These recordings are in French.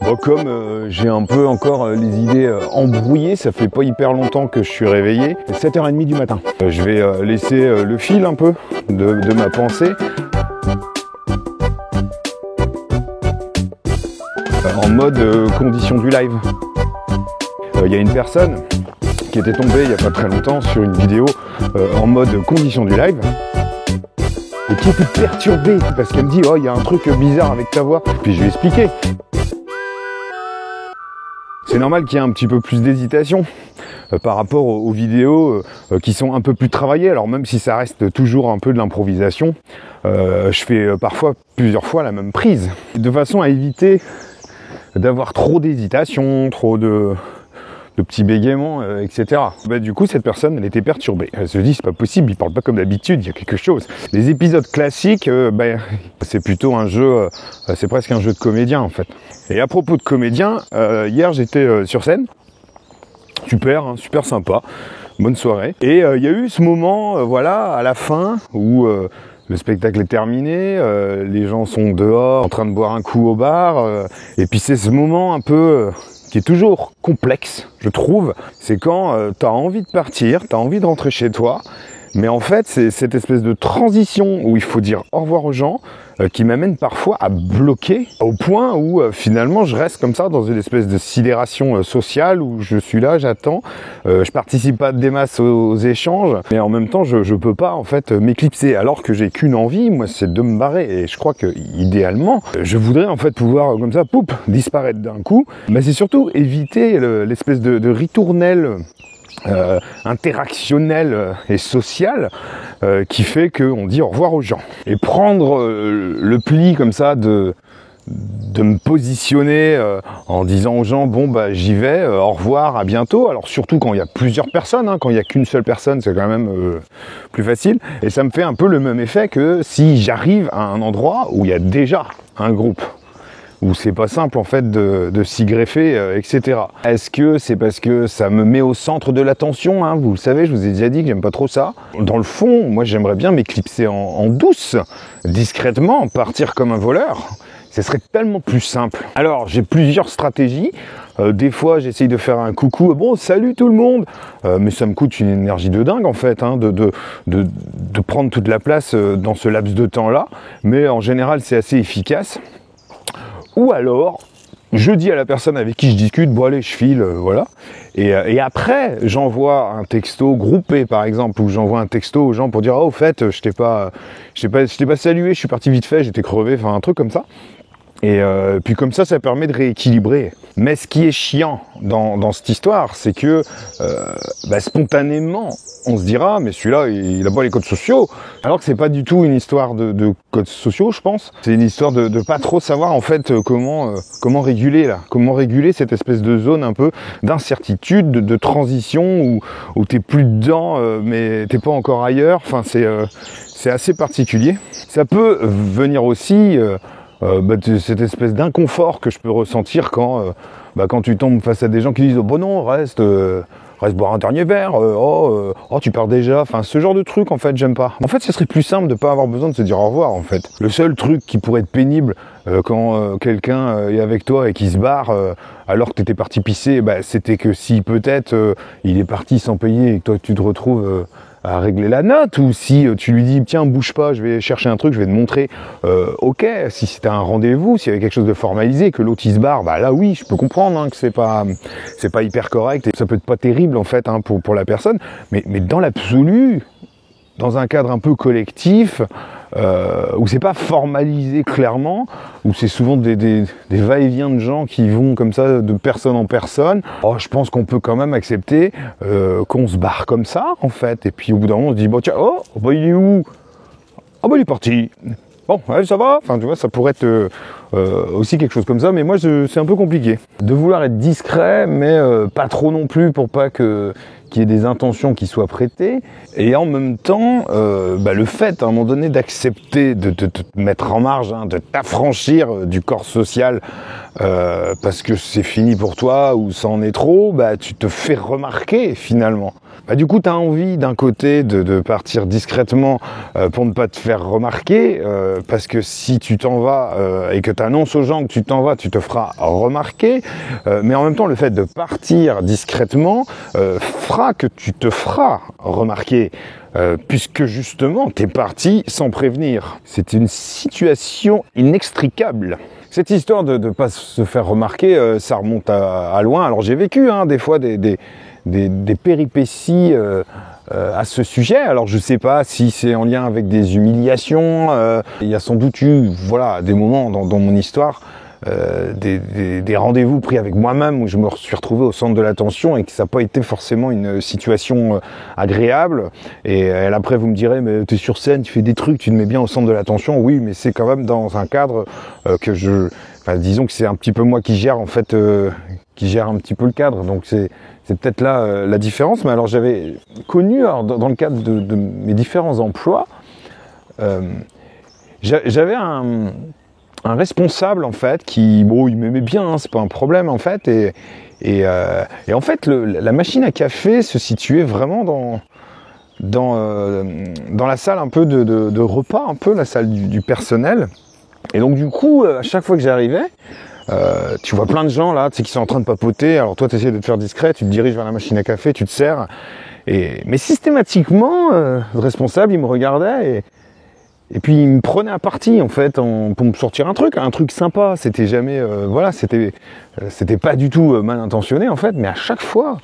Bon, comme j'ai un peu encore les idées embrouillées, ça fait pas hyper longtemps que je suis réveillé, 7h30 du matin. Je vais laisser le fil un peu de ma pensée. En mode condition du live. Il y a une personne qui était tombée il n'y a pas très longtemps sur une vidéo en mode condition du live et qui était perturbée parce qu'elle me dit « Oh, il y a un truc bizarre avec ta voix ». Puis je lui ai expliqué. C'est normal qu'il y ait un petit peu plus d'hésitation par rapport aux vidéos qui sont un peu plus travaillées. Alors même si ça reste toujours un peu de l'improvisation, je fais parfois plusieurs fois la même prise, de façon à éviter d'avoir trop d'hésitation, trop de petits bégaiements, etc. Du coup, cette personne, elle était perturbée. Elle se dit, c'est pas possible, il parle pas comme d'habitude, il y a quelque chose. Les épisodes classiques, c'est plutôt un jeu, c'est presque un jeu de comédien en fait. Et à propos de comédien, hier j'étais sur scène, super, hein, super sympa, bonne soirée. Et il y a eu ce moment, à la fin, où le spectacle est terminé, les gens sont dehors en train de boire un coup au bar, et puis c'est ce moment un peu qui est toujours complexe, je trouve, c'est quand tu as envie de partir, tu as envie de rentrer chez toi, mais en fait c'est cette espèce de transition où il faut dire au revoir aux gens qui m'amène parfois à bloquer au point où finalement je reste comme ça dans une espèce de sidération sociale où je suis là, j'attends, je participe pas des masses aux échanges, mais en même temps je peux pas en fait m'éclipser alors que j'ai qu'une envie, moi c'est de me barrer et je crois que idéalement je voudrais en fait pouvoir comme ça disparaître d'un coup, mais c'est surtout éviter l'espèce de ritournelle interactionnel et social qui fait qu'on dit au revoir aux gens. Et prendre le pli comme ça de me positionner en disant aux gens bon j'y vais, au revoir, à bientôt. Alors surtout quand il y a plusieurs personnes, quand il n'y a qu'une seule personne c'est quand même plus facile. Et ça me fait un peu le même effet que si j'arrive à un endroit où il y a déjà un groupe, où c'est pas simple en fait de s'y greffer, etc. Est-ce que c'est parce que ça me met au centre de l'attention, vous le savez, je vous ai déjà dit que j'aime pas trop ça. Dans le fond, moi j'aimerais bien m'éclipser en douce, discrètement, partir comme un voleur. Ce serait tellement plus simple. Alors j'ai plusieurs stratégies. Des fois j'essaye de faire un coucou, bon salut tout le monde, mais ça me coûte une énergie de dingue en fait, de prendre toute la place dans ce laps de temps là, mais en général c'est assez efficace. Ou alors, je dis à la personne avec qui je discute, bon allez, je file, voilà. Et après, j'envoie un texto groupé, par exemple, ou j'envoie un texto aux gens pour dire, oh, au fait, je t'ai pas salué, je suis parti vite fait, j'étais crevé, enfin un truc comme ça. Et puis comme ça permet de rééquilibrer. Mais ce qui est chiant dans cette histoire, c'est que spontanément, on se dira, mais celui-là, il a pas les codes sociaux. Alors que c'est pas du tout une histoire de codes sociaux, je pense. C'est une histoire de pas trop savoir en fait comment réguler cette espèce de zone un peu d'incertitude, de transition où t'es plus dedans, mais t'es pas encore ailleurs. Enfin, c'est assez particulier. Ça peut venir aussi de cette espèce d'inconfort que je peux ressentir quand tu tombes face à des gens qui disent « Oh bon non, reste boire un dernier verre, tu pars déjà », enfin ce genre de truc en fait j'aime pas. En fait ce serait plus simple de pas avoir besoin de se dire au revoir en fait. Le seul truc qui pourrait être pénible quand quelqu'un est avec toi et qui se barre alors que t'étais parti pisser, c'était que si peut-être il est parti sans payer et que toi tu te retrouves à régler la note, ou si tu lui dis tiens bouge pas, je vais chercher un truc, je vais te montrer, ok, si c'était un rendez-vous, s'il y avait quelque chose de formalisé, que l'autre il se barre, là oui je peux comprendre que c'est pas hyper correct, et ça peut être pas terrible en fait pour la personne, mais dans l'absolu, dans un cadre un peu collectif, où c'est pas formalisé clairement, où c'est souvent des va-et-vient de gens qui vont comme ça de personne en personne, je pense qu'on peut quand même accepter qu'on se barre comme ça en fait, et puis au bout d'un moment on se dit bon tiens, il est où? Il est parti. Bon, ouais, ça va, enfin tu vois, ça pourrait être aussi quelque chose comme ça, mais moi c'est un peu compliqué. De vouloir être discret, mais pas trop non plus pour pas qu'il y ait des intentions qui soient prêtées, et en même temps, le fait à un moment donné d'accepter de te mettre en marge, de t'affranchir du corps social, parce que c'est fini pour toi ou ça en est trop, tu te fais remarquer finalement. Du coup, tu as envie d'un côté de partir discrètement pour ne pas te faire remarquer, parce que si tu t'en vas et que tu t'annonces aux gens que tu t'en vas, tu te feras remarquer, mais en même temps le fait de partir discrètement fera que tu te feras remarquer. Puisque justement, t'es parti sans prévenir. C'est une situation inextricable. Cette histoire de pas se faire remarquer, ça remonte à loin. Alors j'ai vécu des fois des péripéties à ce sujet. Alors je sais pas si c'est en lien avec des humiliations. Il y a sans doute eu, des moments dans mon histoire, des rendez-vous pris avec moi-même où je me suis retrouvé au centre de l'attention et que ça n'a pas été forcément une situation agréable. Et après vous me direz, mais tu es sur scène, tu fais des trucs, tu te mets bien au centre de l'attention. Oui, mais c'est quand même dans un cadre disons que c'est un petit peu moi qui gère qui gère un petit peu le cadre. Donc c'est peut-être là la différence. Mais alors j'avais connu, dans le cadre de mes différents emplois, j'avais un responsable en fait qui, il m'aimait bien, c'est pas un problème en fait, et en fait la machine à café se situait vraiment dans la salle un peu de repas, un peu la salle du personnel. Et donc du coup, à chaque fois que j'arrivais, tu vois plein de gens là, qui sont en train de papoter. Alors toi, tu essaies de te faire discret, tu te diriges vers la machine à café, tu te sers. Mais systématiquement, le responsable, il me regardait et puis il me prenait à partie en fait pour me sortir un truc sympa. C'était jamais, c'était pas du tout mal intentionné en fait, mais à chaque fois,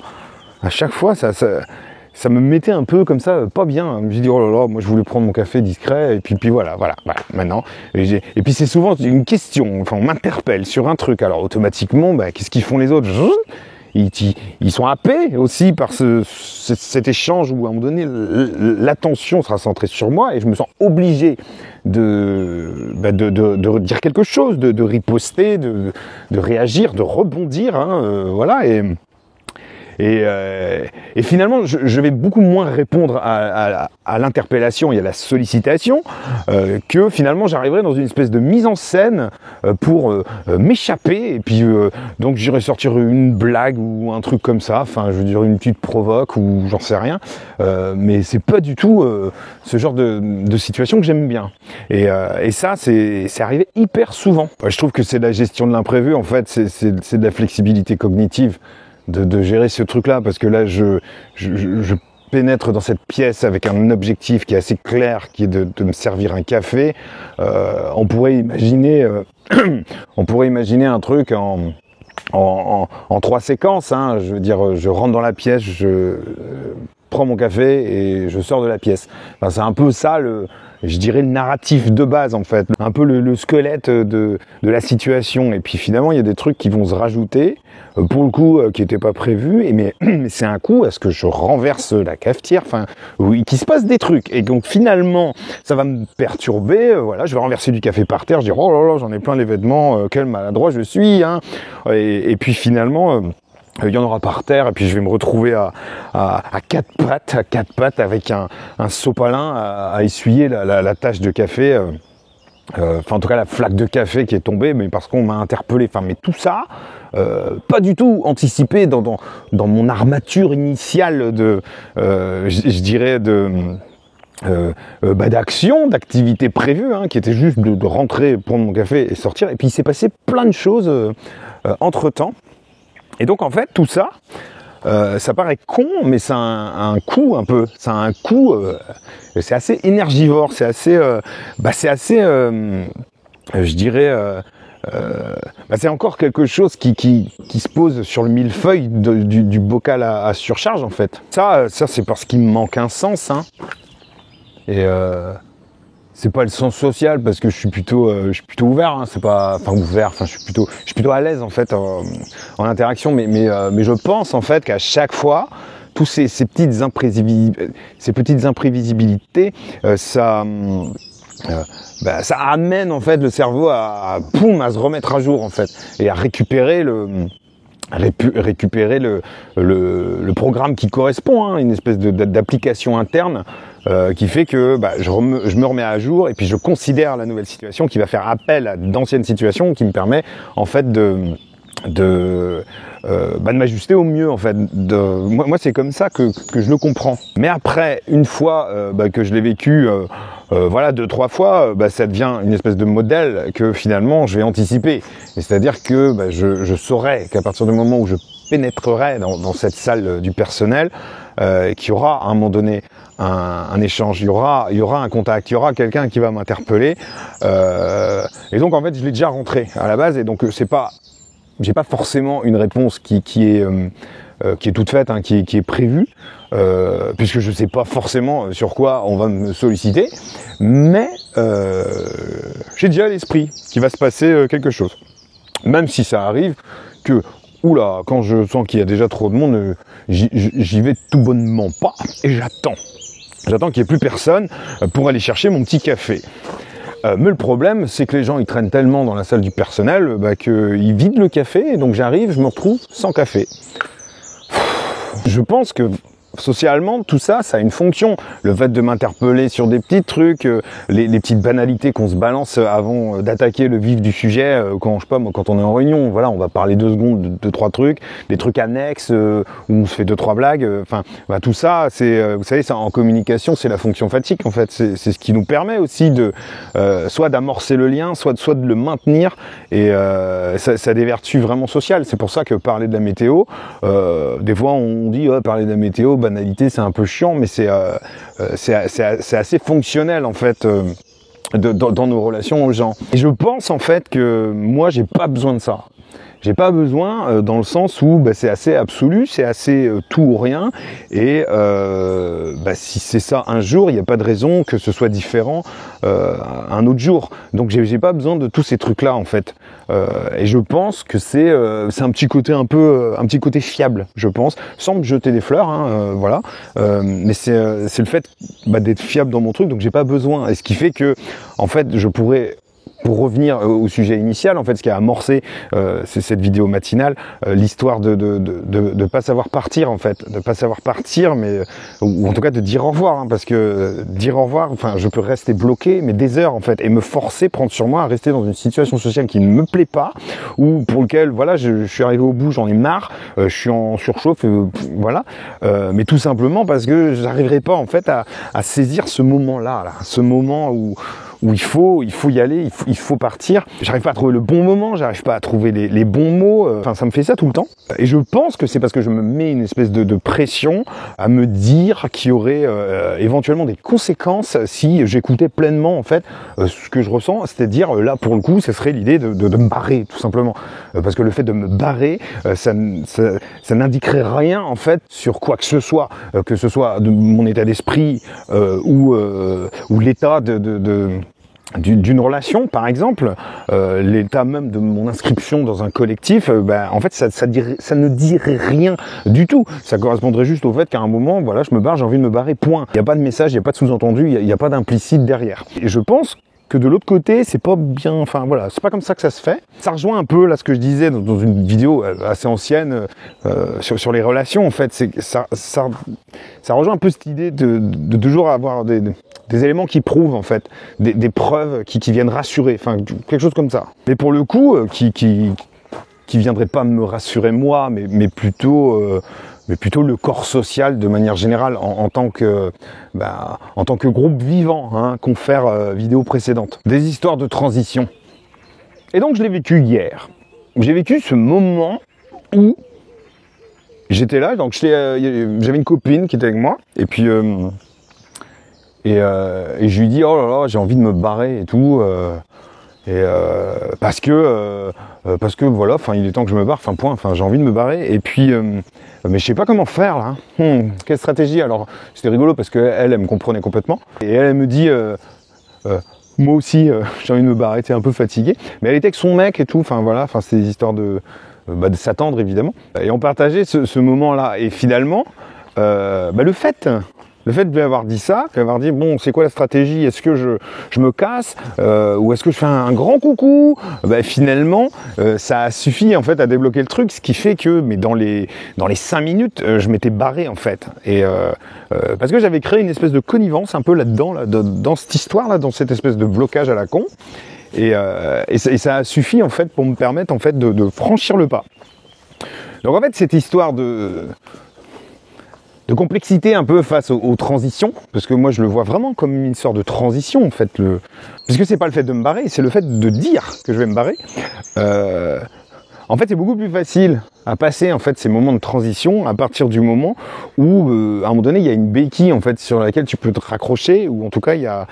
ça me mettait un peu comme ça, pas bien. Je me suis dit, oh là là, moi je voulais prendre mon café discret, et puis voilà, maintenant. Et puis c'est souvent une question, on m'interpelle sur un truc, alors automatiquement, qu'est-ce qu'ils font les autres ? Ils sont happés aussi par cet échange où à un moment donné l'attention sera centrée sur moi et je me sens obligé de dire quelque chose, de riposter, de réagir, de rebondir, et finalement, je vais beaucoup moins répondre à l'interpellation et à la sollicitation que finalement j'arriverai dans une espèce de mise en scène pour m'échapper. Et puis donc j'irai sortir une blague ou un truc comme ça. Enfin, je veux dire une petite provoque ou j'en sais rien. Mais c'est pas du tout ce genre de situation que j'aime bien. Et ça, c'est arrivé hyper souvent. Je trouve que c'est de la gestion de l'imprévu. En fait, c'est de la flexibilité cognitive. De gérer ce truc-là, parce que là, je pénètre dans cette pièce avec un objectif qui est assez clair, qui est de me servir un café. On pourrait imaginer un truc en 3 séquences. Je veux dire, je rentre dans la pièce, je prends mon café et je sors de la pièce. Enfin, c'est un peu ça je dirais le narratif de base en fait, un peu le squelette de la situation. Et puis finalement il y a des trucs qui vont se rajouter, pour le coup qui n'étaient pas prévus, mais c'est un coup à ce que je renverse la cafetière, qu'il se passe des trucs. Et donc finalement ça va me perturber, je vais renverser du café par terre, je dis oh là là j'en ai plein les vêtements, quel maladroit je suis, et puis finalement il y en aura par terre, et puis je vais me retrouver à quatre pattes avec un sopalin à essuyer la tache de café, en tout cas la flaque de café qui est tombée, mais parce qu'on m'a interpellé. Mais tout ça, pas du tout anticipé dans mon armature initiale d'action, d'activité prévue, qui était juste de rentrer, prendre mon café et sortir. Et puis il s'est passé plein de choses entre-temps. Et donc en fait tout ça, ça paraît con, mais c'est un coût un peu. C'est un coût, c'est assez énergivore, c'est assez, je dirais, c'est encore quelque chose qui se pose sur le millefeuille du bocal à surcharge en fait. Ça c'est parce qu'il me manque un sens, et c'est pas le sens social, parce que je suis plutôt ouvert, c'est pas, ouvert, je suis plutôt à l'aise en fait en interaction, mais je pense en fait qu'à chaque fois tous ces petites imprévisibilités, ça amène en fait le cerveau à se remettre à jour en fait, et à récupérer le programme qui correspond, une espèce d'application interne qui fait que je me remets à jour, et puis je considère la nouvelle situation qui va faire appel à d'anciennes situations, qui me permet en fait m'ajuster au mieux en fait. Moi c'est comme ça que je le comprends. Mais après, une fois que je l'ai vécu voilà 2-3 fois, ça devient une espèce de modèle que finalement je vais anticiper. C'est-à-dire que je saurai qu'à partir du moment où je pénétrerai dans cette salle du personnel, qu'il y aura à un moment donné un échange, il y aura un contact, il y aura quelqu'un qui va m'interpeller. Et donc en fait je l'ai déjà rentré à la base et donc j'ai pas forcément une réponse qui est toute faite, hein, qui est prévue, puisque je sais pas forcément sur quoi on va me solliciter, mais j'ai déjà à l'esprit qu'il va se passer quelque chose. Même si ça arrive que, oula, quand je sens qu'il y a déjà trop de monde, j'y vais tout bonnement pas, et j'attends. J'attends qu'il n'y ait plus personne pour aller chercher mon petit café. Mais le problème, c'est que les gens, ils traînent tellement dans la salle du personnel qu'ils vident le café, et donc j'arrive, je me retrouve sans café. Je pense que socialement, tout ça, ça a une fonction. Le fait de m'interpeller sur des petits trucs, les petites banalités qu'on se balance avant d'attaquer le vif du sujet, quand on est en réunion, voilà, on va parler 2 secondes de 3 trucs, des trucs annexes où on se fait 2-3 blagues. Tout ça, c'est, vous savez, ça, en communication, c'est la fonction fatigue en fait. C'est ce qui nous permet aussi de soit d'amorcer le lien, soit de le maintenir. Et ça a des vertus vraiment sociales. C'est pour ça que parler de la météo, des fois on dit parler de la météo, banalité, c'est un peu chiant, mais c'est assez fonctionnel en fait dans nos relations aux gens. Et je pense en fait que moi j'ai pas besoin de ça. J'ai pas besoin dans le sens où c'est assez absolu, c'est assez tout ou rien. Et si c'est ça un jour, il n'y a pas de raison que ce soit différent un autre jour. Donc j'ai pas besoin de tous ces trucs-là en fait. Et je pense que c'est un petit côté un petit côté fiable, je pense, sans me jeter des fleurs, hein, voilà. Mais c'est le fait d'être fiable dans mon truc, donc j'ai pas besoin. Et ce qui fait que en fait je pourrais, pour revenir au sujet initial, en fait, ce qui a amorcé c'est cette vidéo matinale, l'histoire de pas savoir partir, en fait, de pas savoir partir, mais ou en tout cas de dire au revoir, hein, parce que dire au revoir, enfin, je peux rester bloqué, mais des heures, en fait, et me forcer, prendre sur moi à rester dans une situation sociale qui ne me plaît pas, ou pour lequel, voilà, je suis arrivé au bout, j'en ai marre, je suis en surchauffe, voilà, mais tout simplement parce que j'arriverai pas, en fait, à saisir ce moment-là, ce moment où il faut y aller, il faut partir. J'arrive pas à trouver le bon moment, j'arrive pas à trouver les bons mots. Enfin, ça me fait ça tout le temps. Et je pense que c'est parce que je me mets une espèce de pression à me dire qu'il y aurait éventuellement des conséquences si j'écoutais pleinement en fait ce que je ressens. C'est-à-dire là pour le coup, ce serait l'idée de me barrer tout simplement. Parce que le fait de me barrer, ça n'indiquerait rien en fait sur quoi que ce soit de mon état d'esprit ou l'état d'une relation, par exemple, l'état même de mon inscription dans un collectif, en fait, ça ne dirait rien du tout. Ça correspondrait juste au fait qu'à un moment, voilà, je me barre, j'ai envie de me barrer, point. Il n'y a pas de message, il n'y a pas de sous-entendu, il n'y a pas d'implicite derrière. Et je pense que de l'autre côté, c'est pas bien, enfin voilà, c'est pas comme ça que ça se fait. Ça rejoint un peu là ce que je disais dans une vidéo assez ancienne sur les relations en fait. Ça rejoint un peu cette idée de toujours avoir des éléments qui prouvent en fait, des preuves qui viennent rassurer, enfin quelque chose comme ça. Mais pour le coup, qui viendrait pas me rassurer moi, mais plutôt le corps social de manière générale en tant que groupe vivant, hein, confère vidéo précédente. Des histoires de transition. Et donc je l'ai vécu hier. J'ai vécu ce moment où j'étais là, donc j'avais une copine qui était avec moi, et puis et je lui dis oh là là, j'ai envie de me barrer et tout. Parce que voilà, enfin il est temps que je me barre, enfin point, enfin j'ai envie de me barrer et puis mais je sais pas comment faire là. Quelle stratégie? Alors c'était rigolo parce que elle me comprenait complètement et elle me dit moi aussi j'ai envie de me barrer, t'es un peu fatigué, mais elle était avec son mec et tout, enfin voilà, enfin c'est des histoires de s'attendre évidemment et on partageait ce moment là et finalement le fait de lui avoir dit ça, de lui avoir dit bon c'est quoi la stratégie, est-ce que je me casse ou est-ce que je fais un grand coucou, finalement ça a suffi en fait à débloquer le truc, ce qui fait que mais dans les 5 minutes je m'étais barré en fait et parce que j'avais créé une espèce de connivence un peu là-dedans dans cette histoire là, dans cette espèce de blocage à la con Et ça a suffi en fait pour me permettre en fait de franchir le pas. Donc en fait cette histoire de complexité un peu face aux transitions, parce que moi je le vois vraiment comme une histoire de transition en fait, puisque c'est pas le fait de me barrer, c'est le fait de dire que je vais me barrer. En fait c'est beaucoup plus facile à passer en fait ces moments de transition à partir du moment où à un moment donné il y a une béquille en fait sur laquelle tu peux te raccrocher, ou en tout cas il y a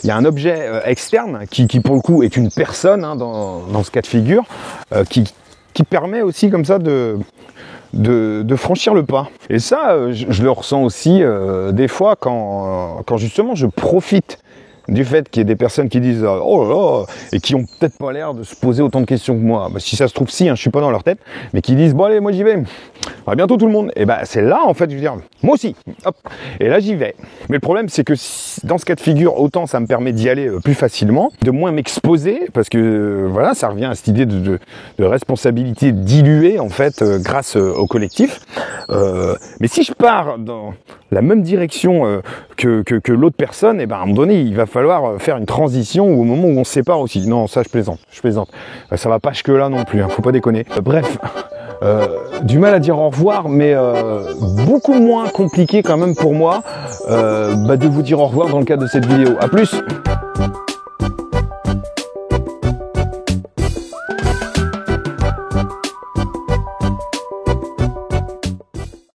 un objet externe qui pour le coup est une personne hein, dans ce cas de figure qui permet aussi comme ça de franchir le pas. Et ça, je le ressens aussi des fois quand justement je profite du fait qu'il y ait des personnes qui disent oh là là, et qui ont peut-être pas l'air de se poser autant de questions que moi. Bah, si ça se trouve, si, hein, je suis pas dans leur tête, mais qui disent bon allez, moi j'y vais. À bientôt tout le monde. Et bah c'est là en fait, je veux dire, moi aussi. Hop. Et là j'y vais. Mais le problème c'est que dans ce cas de figure, autant ça me permet d'y aller plus facilement, de moins m'exposer, parce que voilà, ça revient à cette idée de responsabilité diluée en fait grâce au collectif. Mais si je pars dans la même direction que l'autre personne, et ben à un moment donné, il va falloir faire une transition au moment où on se sépare aussi. Non, ça je plaisante. Ça va pas jusque là non plus, hein, faut pas déconner. Bref. Du mal à dire au revoir, mais beaucoup moins compliqué quand même pour moi de vous dire au revoir dans le cadre de cette vidéo. A plus.